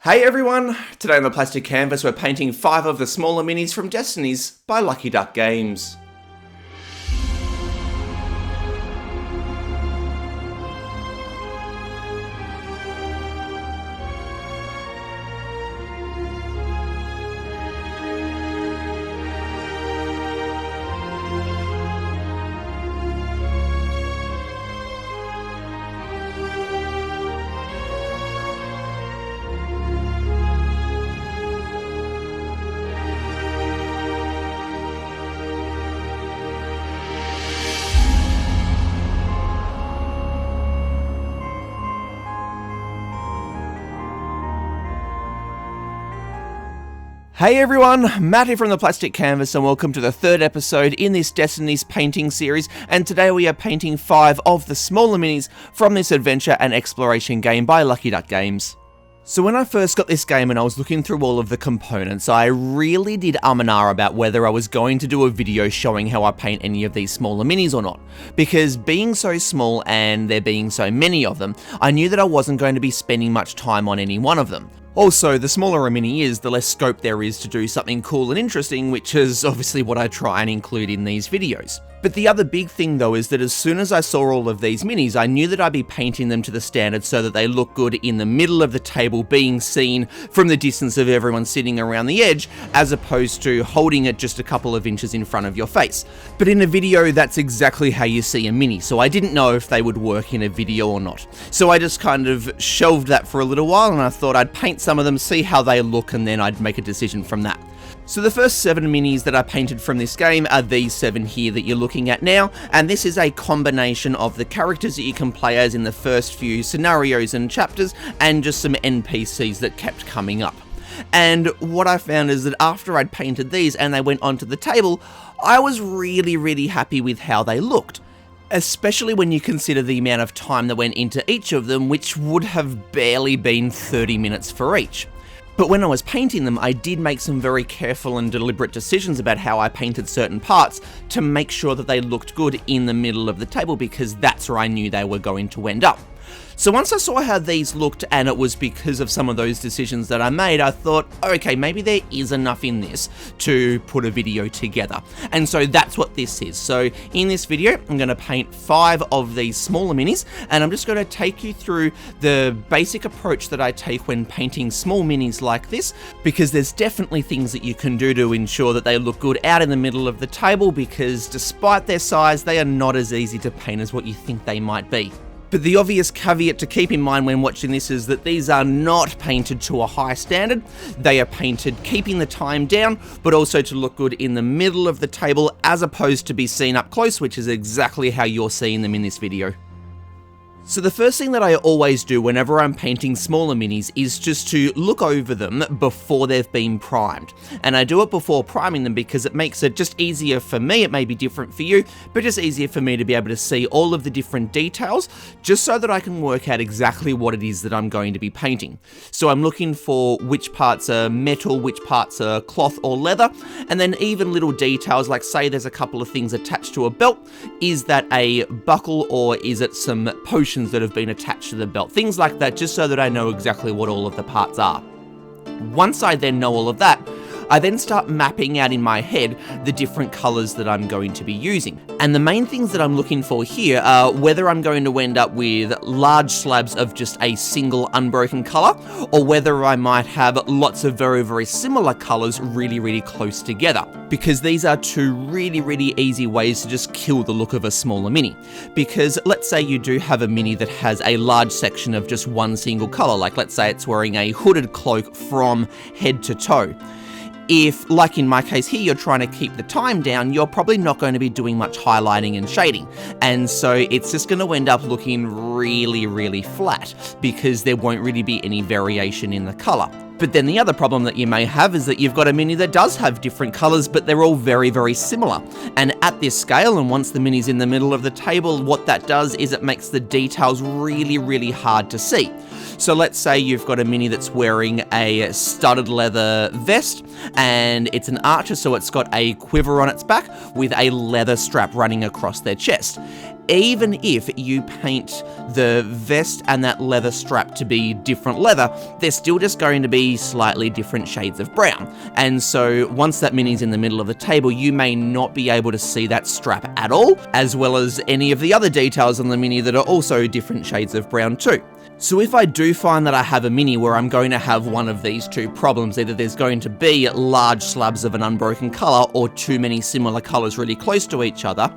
Hey everyone! Today on the plastic canvas we're painting 5 of the smaller minis from Destinies by Lucky Duck Games. Hey everyone, Matt here from the Plastic Canvas and welcome to the 3rd episode in this Destinies painting series, and today we are painting 5 of the smaller minis from this adventure and exploration game by Lucky Duck Games. So when I first got this game and I was looking through all of the components, I really did and ah about whether I was going to do a video showing how I paint any of these smaller minis or not. Because being so small and there being so many of them, I knew that I wasn't going to be spending much time on any one of them. Also, the smaller a mini is, the less scope there is to do something cool and interesting, which is obviously what I try and include in these videos. But the other big thing though is that as soon as I saw all of these minis, I knew that I'd be painting them to the standard so that they look good in the middle of the table, being seen from the distance of everyone sitting around the edge, as opposed to holding it just a couple of inches in front of your face. But in a video, that's exactly how you see a mini, so I didn't know if they would work in a video or not. So I just kind of shelved that for a little while and I thought I'd paint some of them, see how they look, and then I'd make a decision from that. So the first 7 minis that I painted from this game are these 7 here that you're looking at now, and this is a combination of the characters that you can play as in the first few scenarios and chapters, and just some NPCs that kept coming up. And what I found is that after I'd painted these and they went onto the table, I was really happy with how they looked. Especially when you consider the amount of time that went into each of them, which would have barely been 30 minutes for each. But when I was painting them, I did make some very careful and deliberate decisions about how I painted certain parts to make sure that they looked good in the middle of the table, because that's where I knew they were going to end up. So once I saw how these looked, and it was because of some of those decisions that I made, I thought, okay, maybe there is enough in this to put a video together. And so that's what this is. So in this video, I'm going to paint 5 of these smaller minis, and I'm just going to take you through the basic approach that I take when painting small minis like this, because there's definitely things that you can do to ensure that they look good out in the middle of the table, because despite their size, they are not as easy to paint as what you think they might be. But the obvious caveat to keep in mind when watching this is that these are not painted to a high standard. They are painted keeping the time down, but also to look good in the middle of the table as opposed to be seen up close, which is exactly how you're seeing them in this video. So the first thing that I always do whenever I'm painting smaller minis is just to look over them before they've been primed. And I do it before priming them because it makes it just easier for me. It may be different for you, but just easier for me to be able to see all of the different details, just so that I can work out exactly what it is that I'm going to be painting. So I'm looking for which parts are metal, which parts are cloth or leather, and then even little details like, say there's a couple of things attached to a belt. Is that a buckle or is it some potion that have been attached to the belt, things like that, just so that I know exactly what all of the parts are. Once I then know all of that, I then start mapping out in my head the different colours that I'm going to be using. And the main things that I'm looking for here are whether I'm going to end up with large slabs of just a single unbroken colour, or whether I might have lots of very similar colours really close together. Because these are 2 really easy ways to just kill the look of a smaller mini. Because let's say you do have a mini that has a large section of just one single colour, like let's say it's wearing a hooded cloak from head to toe. If, like in my case here, you're trying to keep the time down, you're probably not going to be doing much highlighting and shading. And so it's just going to end up looking really flat, because there won't really be any variation in the colour. But then the other problem that you may have is that you've got a mini that does have different colours, but they're all very similar. And at this scale, and once the mini's in the middle of the table, what that does is it makes the details really hard to see. So let's say you've got a mini that's wearing a studded leather vest, and it's an archer, so it's got a quiver on its back with a leather strap running across their chest. even if you paint the vest and that leather strap to be different leather, they're still just going to be slightly different shades of brown. And so once that mini's in the middle of the table, you may not be able to see that strap at all, as well as any of the other details on the mini that are also different shades of brown too. So if I do find that I have a mini where I'm going to have one of these two problems, either there's going to be large slabs of an unbroken colour or too many similar colours really close to each other,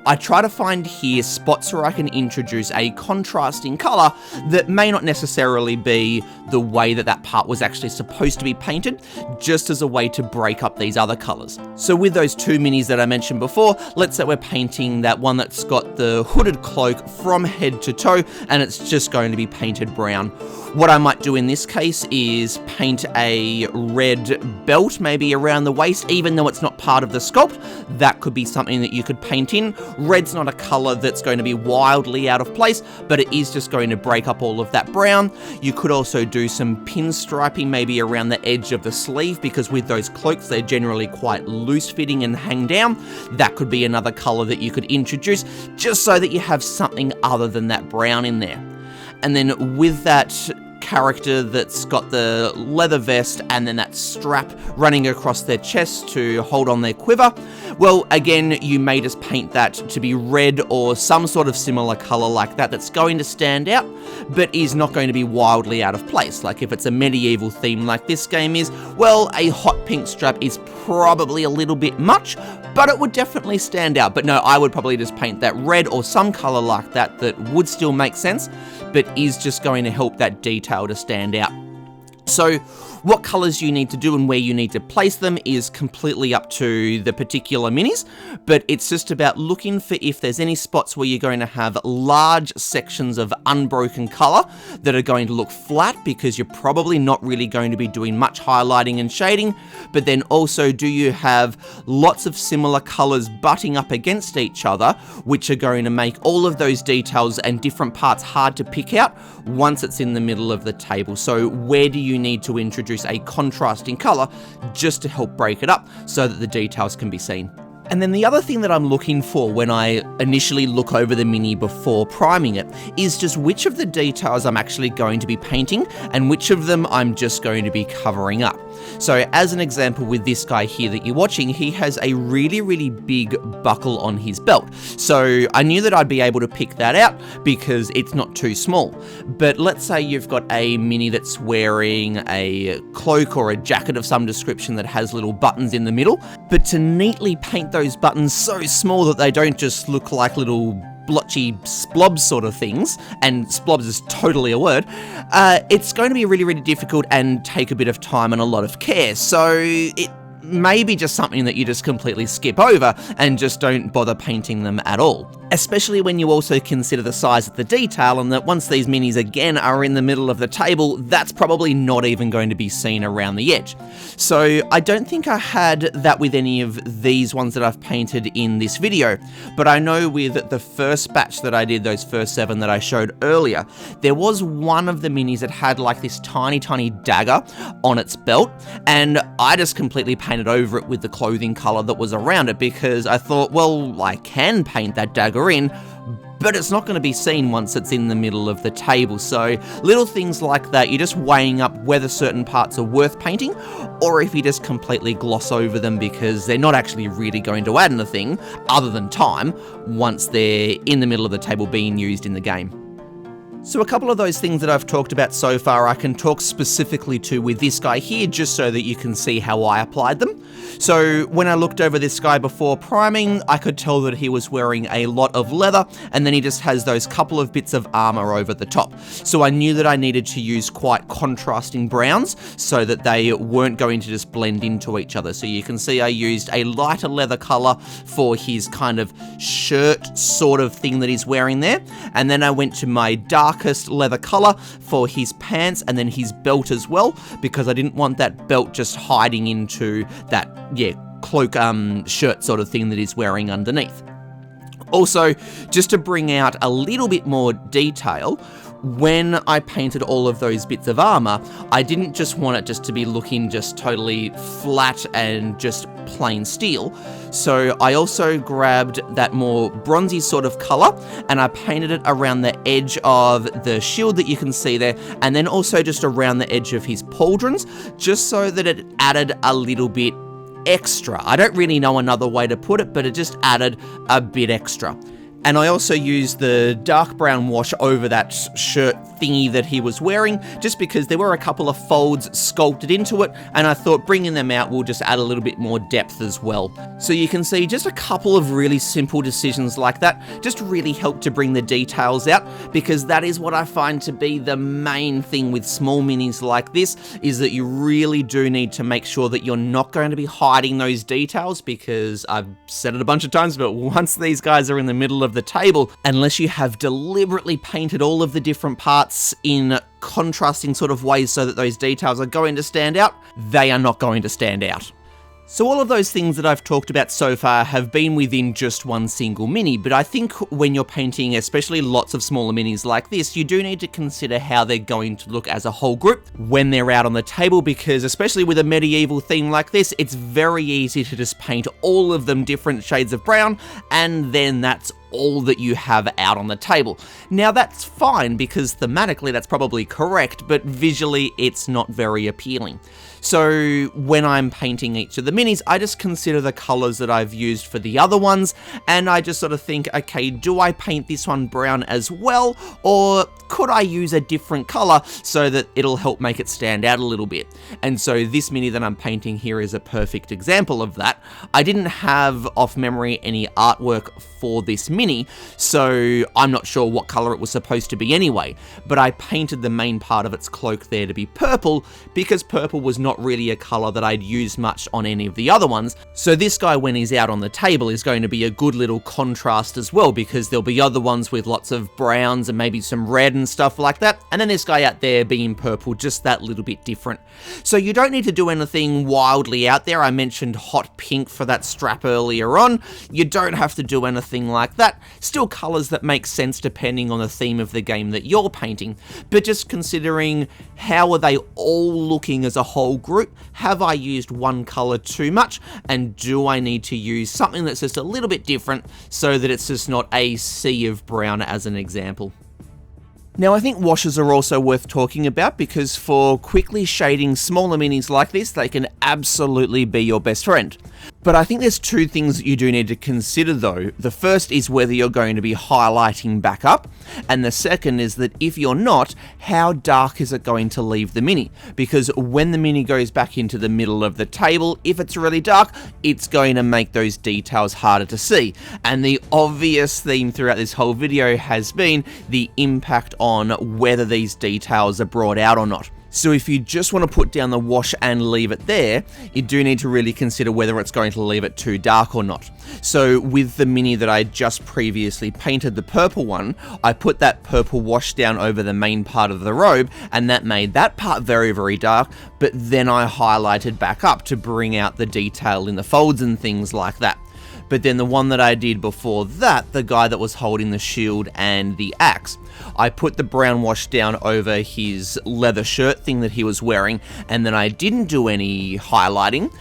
I try to find here spots where I can introduce a contrasting colour that may not necessarily be the way that that part was actually supposed to be painted, just as a way to break up these other colours. So with those two minis that I mentioned before, let's say we're painting that one that's got the hooded cloak from head to toe, and it's just going to be painted brown. What I might do in this case is paint a red belt maybe around the waist, even though it's not part of the sculpt. That could be something that you could paint in. Red's not a colour that's going to be wildly out of place, but it is just going to break up all of that brown. You could also do some pinstriping maybe around the edge of the sleeve, because with those cloaks, they're generally quite loose fitting and hang down. That could be another colour that you could introduce, just so that you have something other than that brown in there. And then with that character that's got the leather vest and then that strap running across their chest to hold on their quiver, well, again, you may just paint that to be red or some sort of similar colour like that that's going to stand out, but is not going to be wildly out of place. Like if it's a medieval theme like this game is, well, a hot pink strap is probably a little bit much, but it would definitely stand out. But no, I would probably just paint that red or some colour like that that would still make sense, but is just going to help that detail to stand out. So what colours you need to do and where you need to place them is completely up to the particular minis, but it's just about looking for if there's any spots where you're going to have large sections of unbroken colour that are going to look flat, because you're probably not really going to be doing much highlighting and shading. But then also, do you have lots of similar colours butting up against each other, which are going to make all of those details and different parts hard to pick out once it's in the middle of the table. So where do you need to introduce a contrasting colour just to help break it up so that the details can be seen? And then the other thing that I'm looking for when I initially look over the mini before priming it is just which of the details I'm actually going to be painting and which of them I'm just going to be covering up. So as an example with this guy here that you're watching, he has a really, really big buckle on his belt. So I knew that I'd be able to pick that out because it's not too small. But let's say you've got a mini that's wearing a cloak or a jacket of some description that has little buttons in the middle, but to neatly paint those buttons so small that they don't just look like little blotchy splobs sort of things, and splobs is totally a word, it's going to be really, really difficult and take a bit of time and a lot of care. So it may be just something that you just completely skip over and just don't bother painting them at all. Especially when you also consider the size of the detail, and that once these minis again are in the middle of the table, that's probably not even going to be seen around the edge. So I don't think I had that with any of these ones that I've painted in this video, but I know with the first batch that I did, those first 7 that I showed earlier, there was one of the minis that had like this tiny, tiny dagger on its belt, and I just completely painted over it with the clothing color that was around it, because I thought, well, I can paint that dagger in, but it's not going to be seen once it's in the middle of the table. So little things like that, you're just weighing up whether certain parts are worth painting, or if you just completely gloss over them because they're not actually really going to add anything other than time once they're in the middle of the table being used in the game. So a couple of those things that I've talked about so far I can talk specifically to with this guy here, just so that you can see how I applied them. So when I looked over this guy before priming, I could tell that he was wearing a lot of leather, and then he just has those couple of bits of armor over the top. So I knew that I needed to use quite contrasting browns so that they weren't going to just blend into each other. So you can see I used a lighter leather color for his kind of shirt sort of thing that he's wearing there, and then I went to my darkest leather color for his pants and then his belt as well, because I didn't want that belt just hiding into that, cloak shirt sort of thing that he's wearing underneath. Also, just to bring out a little bit more detail, when I painted all of those bits of armor, I didn't just want it just to be looking just totally flat and just plain steel. So I also grabbed that more bronzy sort of color and I painted it around the edge of the shield that you can see there, and then also just around the edge of his pauldrons, just so that it added a little bit extra. I don't really know another way to put it, but it just added a bit extra. And I also used the dark brown wash over that shirt thingy that he was wearing, just because there were a couple of folds sculpted into it, and I thought bringing them out will just add a little bit more depth as well. So you can see just a couple of really simple decisions like that just really help to bring the details out, because that is what I find to be the main thing with small minis like this, is that you really do need to make sure that you're not going to be hiding those details, because I've said it a bunch of times, but once these guys are in the middle of the table, unless you have deliberately painted all of the different parts in contrasting sort of ways so that those details are going to stand out, they are not going to stand out. So all of those things that I've talked about so far have been within just one single mini, but I think when you're painting especially lots of smaller minis like this, you do need to consider how they're going to look as a whole group when they're out on the table, because especially with a medieval theme like this, it's very easy to just paint all of them different shades of brown, and then that's all that you have out on the table. Now that's fine, because thematically that's probably correct, but visually it's not very appealing. So when I'm painting each of the minis, I just consider the colors that I've used for the other ones, and I just sort of think, okay, do I paint this one brown as well, or could I use a different color so that it'll help make it stand out a little bit? And so this mini that I'm painting here is a perfect example of that. I didn't have off memory any artwork for this mini, so I'm not sure what color it was supposed to be anyway, but I painted the main part of its cloak there to be purple, because purple was not really a color that I'd used much on any of the other ones. So this guy, when he's out on the table, is going to be a good little contrast as well, because there'll be other ones with lots of browns and maybe some red and stuff like that, and then this guy out there being purple, just that little bit different. So you don't need to do anything wildly out there. I mentioned hot pink for that strap earlier on. You don't have to do anything like that. Still colors that make sense depending on the theme of the game that you're painting, but just considering how are they all looking as a whole group. Have I used one color too much, and do I need to use something that's just a little bit different so that it's just not a sea of brown, as an example. Now, I think washes are also worth talking about, because for quickly shading smaller minis like this, they can absolutely be your best friend. But I think there's two things that you do need to consider though. The first is whether you're going to be highlighting back up, and the second is that if you're not, how dark is it going to leave the mini? Because when the mini goes back into the middle of the table, if it's really dark, it's going to make those details harder to see. And the obvious theme throughout this whole video has been the impact on whether these details are brought out or not. So if you just want to put down the wash and leave it there, you do need to really consider whether it's going to leave it too dark or not. So with the mini that I just previously painted, the purple one, I put that purple wash down over the main part of the robe, and that made that part very, very dark, but then I highlighted back up to bring out the detail in the folds and things like that. But then the one that I did before that, the guy that was holding the shield and the axe, I put the brown wash down over his leather shirt thing that he was wearing, and then I didn't do any highlighting.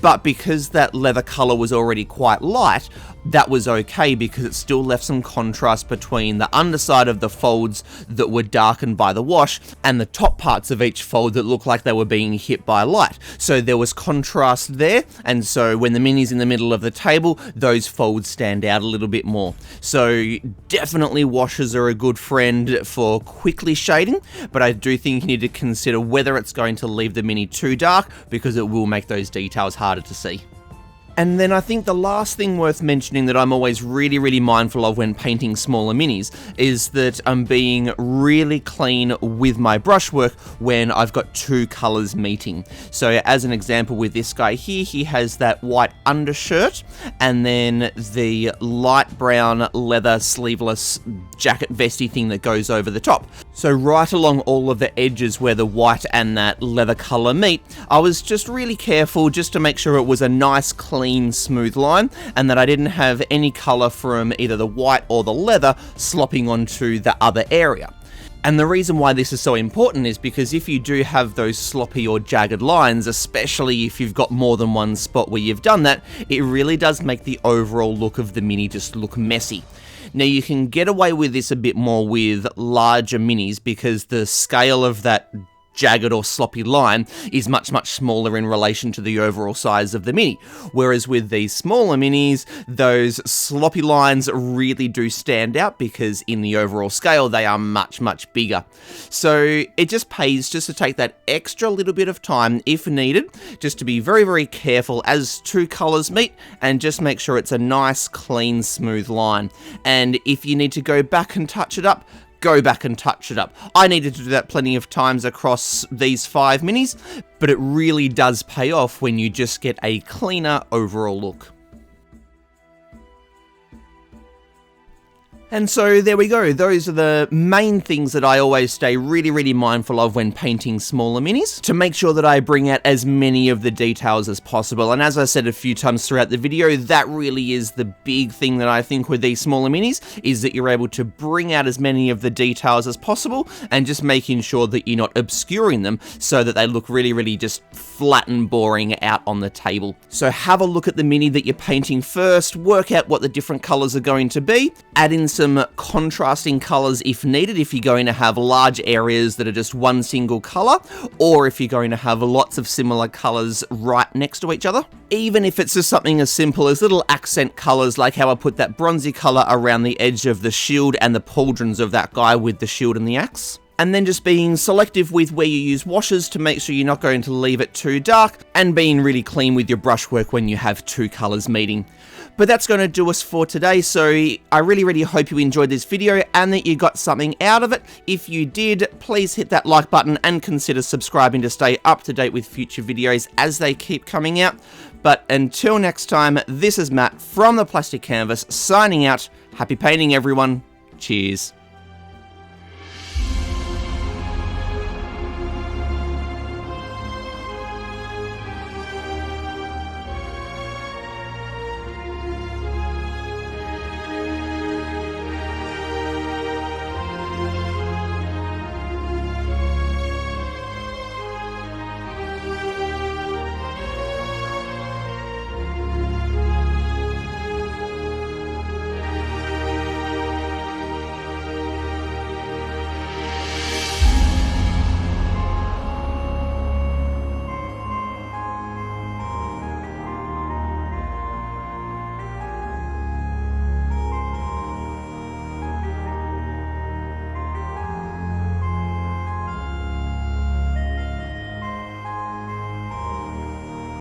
But because that leather color was already quite light, that was okay, because it still left some contrast between the underside of the folds that were darkened by the wash and the top parts of each fold that looked like they were being hit by light. So there was contrast there, and so when the mini's in the middle of the table, those folds stand out a little bit more. So definitely washes are a good friend for quickly shading, but I do think you need to consider whether it's going to leave the mini too dark, because it will make those details harder to see. And then I think the last thing worth mentioning that I'm always really, really mindful of when painting smaller minis is that I'm being really clean with my brushwork when I've got two colors meeting. So as an example with this guy here, he has that white undershirt and then the light brown leather sleeveless jacket vesty thing that goes over the top. So right along all of the edges where the white and that leather color meet, I was just really careful just to make sure it was a nice, clean, smooth line, and that I didn't have any color from either the white or the leather slopping onto the other area. And the reason why this is so important is because if you do have those sloppy or jagged lines, especially if you've got more than one spot where you've done that, it really does make the overall look of the mini just look messy. Now you can get away with this a bit more with larger minis because the scale of that jagged or sloppy line is much smaller in relation to the overall size of the mini, whereas with these smaller minis, those sloppy lines really do stand out because in the overall scale they are much bigger. So it just pays just to take that extra little bit of time if needed, just to be very careful as two colors meet and just make sure it's a nice clean smooth line. And if you need to go back and touch it up, go back and touch it up. I needed to do that plenty of times across these 5 minis, but it really does pay off when you just get a cleaner overall look. And so there we go, those are the main things that I always stay really mindful of when painting smaller minis, to make sure that I bring out as many of the details as possible. And as I said a few times throughout the video, that really is the big thing that I think with these smaller minis, is that you're able to bring out as many of the details as possible, and just making sure that you're not obscuring them so that they look really just flat and boring out on the table. So have a look at the mini that you're painting first, work out what the different colors are going to be, add in some contrasting colors if needed, if you're going to have large areas that are just one single color, or if you're going to have lots of similar colors right next to each other. Even if it's just something as simple as little accent colors, like how I put that bronzy color around the edge of the shield and the pauldrons of that guy with the shield and the axe. And then just being selective with where you use washes to make sure you're not going to leave it too dark, and being really clean with your brushwork when you have two colors meeting. But that's going to do us for today, so I really hope you enjoyed this video and that you got something out of it. If you did, please hit that like button and consider subscribing to stay up to date with future videos as they keep coming out. But until next time, this is Matt from the Plastic Canvas signing out. Happy painting, everyone. Cheers.